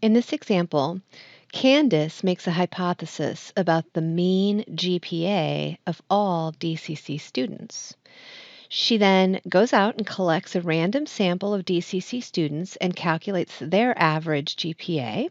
In this example, Candace makes a hypothesis about the mean GPA of all DCC students. She then goes out and collects a random sample of DCC students and calculates their average GPA.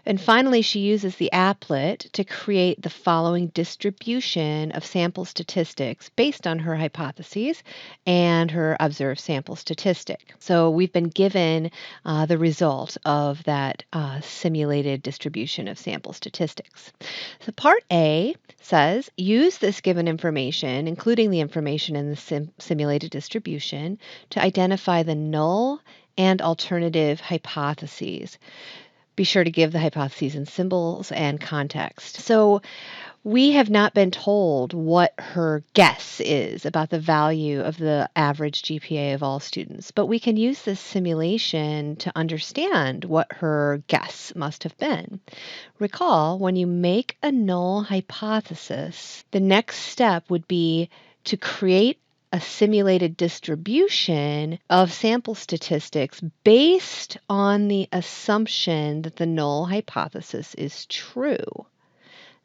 And finally, she uses the applet to create the following distribution of sample statistics based on her hypotheses and her observed sample statistic. So we've been given the result of that simulated distribution of sample statistics. So part A says, use this given information, including the information in the simulated distribution, to identify the null and alternative hypotheses. Be sure to give the hypotheses in symbols and context. So we have not been told what her guess is about the value of the average GPA of all students, but we can use this simulation to understand what her guess must have been. Recall, when you make a null hypothesis, the next step would be to create a simulated distribution of sample statistics based on the assumption that the null hypothesis is true.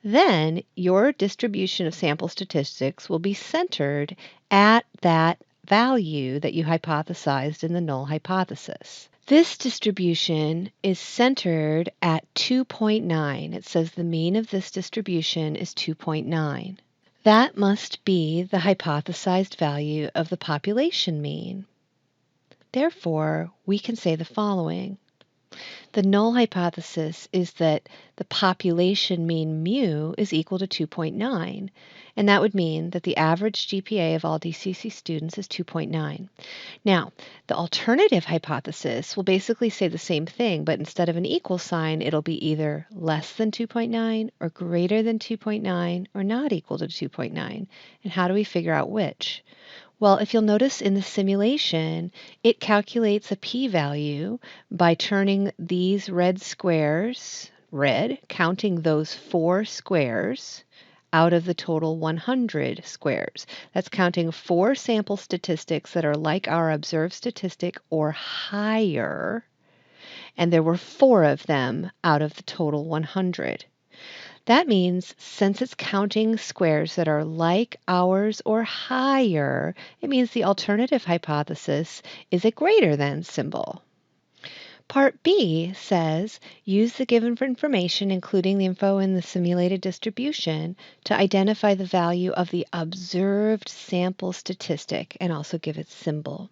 Then your distribution of sample statistics will be centered at that value that you hypothesized in the null hypothesis. This distribution is centered at 2.9. It says the mean of this distribution is 2.9. That must be the hypothesized value of the population mean. Therefore, we can say the following. The null hypothesis is that the population mean mu is equal to 2.9, and that would mean that the average GPA of all DCC students is 2.9. Now, the alternative hypothesis will basically say the same thing, but instead of an equal sign, it'll be either less than 2.9 or greater than 2.9 or not equal to 2.9. And how do we figure out which? Well, if you'll notice in the simulation, it calculates a p-value by turning these red squares red, counting those 4 squares out of the total 100 squares. That's counting 4 sample statistics that are like our observed statistic or higher, and there were 4 of them out of the total 100. That means since it's counting squares that are like ours or higher, it means the alternative hypothesis is a greater than symbol. Part B says, use the given information, including the info in the simulated distribution, to identify the value of the observed sample statistic and also give its symbol.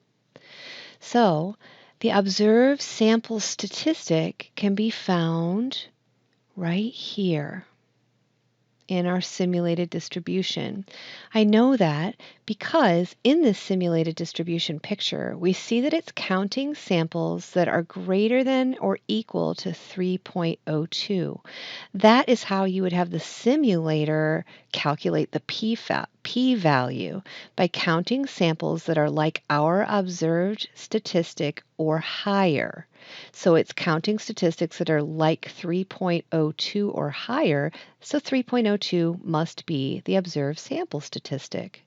So the observed sample statistic can be found right here in our simulated distribution. I know that because in this simulated distribution picture, we see that it's counting samples that are greater than or equal to 3.02. That is how you would have the simulator calculate the p-value by counting samples that are like our observed statistic or higher. So it's counting statistics that are like 3.02 or higher, so 3.02 must be the observed sample statistic.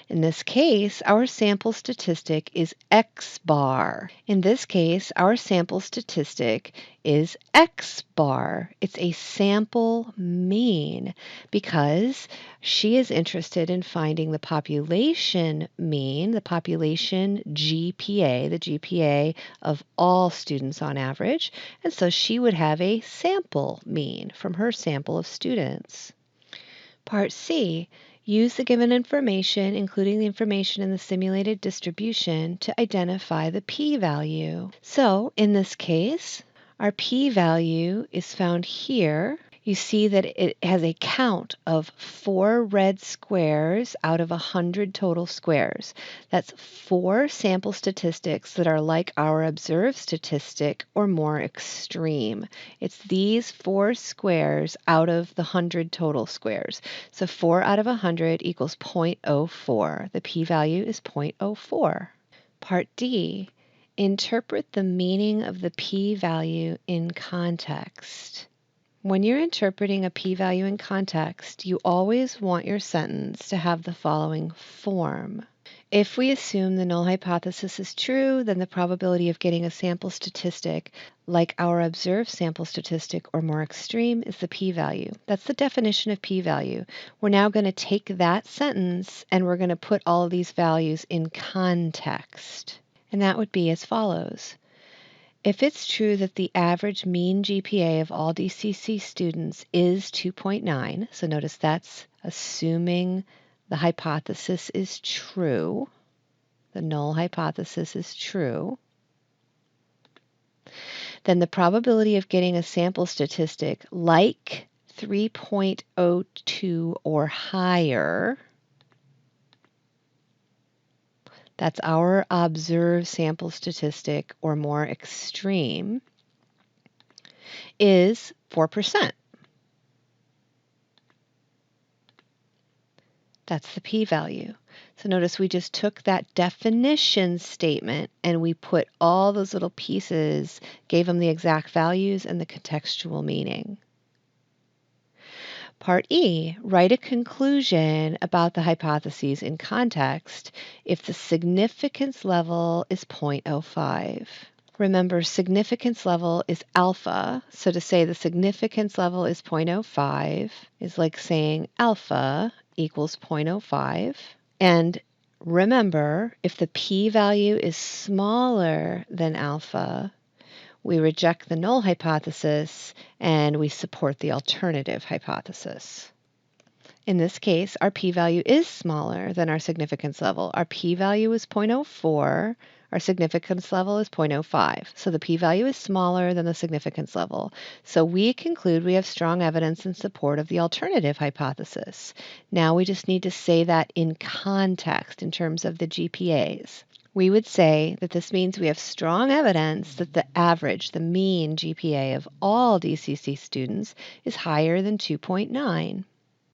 In this case, our sample statistic is X bar. In this case, our sample statistic is X bar. It's a sample mean because she is interested in finding the population mean, the population GPA, the GPA of all students on average, and so she would have a sample mean from her sample of students. Part C, use the given information, including the information in the simulated distribution, to identify the p-value. So in this case, our p-value is found here. You see that it has a count of 4 red squares out of 100 total squares. That's 4 sample statistics that are like our observed statistic or more extreme. It's these 4 squares out of the 100 total squares. So 4 out of 100 equals 0.04. The p-value is 0.04. Part D, interpret the meaning of the p-value in context. When you're interpreting a p-value in context, you always want your sentence to have the following form. If we assume the null hypothesis is true, then the probability of getting a sample statistic like our observed sample statistic or more extreme is the p-value. That's the definition of p-value. We're now going to take that sentence and we're going to put all of these values in context. And that would be as follows. If it's true that the average mean GPA of all DCC students is 2.9, so notice that's assuming the hypothesis is true, the null hypothesis is true, then the probability of getting a sample statistic like 3.02 or higher, that's our observed sample statistic or more extreme, is 4%. That's the p-value. So notice we just took that definition statement and we put all those little pieces, gave them the exact values and the contextual meaning. Part E, write a conclusion about the hypotheses in context if the significance level is 0.05. Remember, significance level is alpha, so to say the significance level is 0.05 is like saying alpha equals 0.05. And remember, if the p-value is smaller than alpha, we reject the null hypothesis and we support the alternative hypothesis. In this case, our p-value is smaller than our significance level. Our p-value is 0.04. Our significance level is 0.05. So the p-value is smaller than the significance level. So we conclude we have strong evidence in support of the alternative hypothesis. Now we just need to say that in context in terms of the GPAs. We would say that this means we have strong evidence that the average, the mean GPA of all DCC students is higher than 2.9.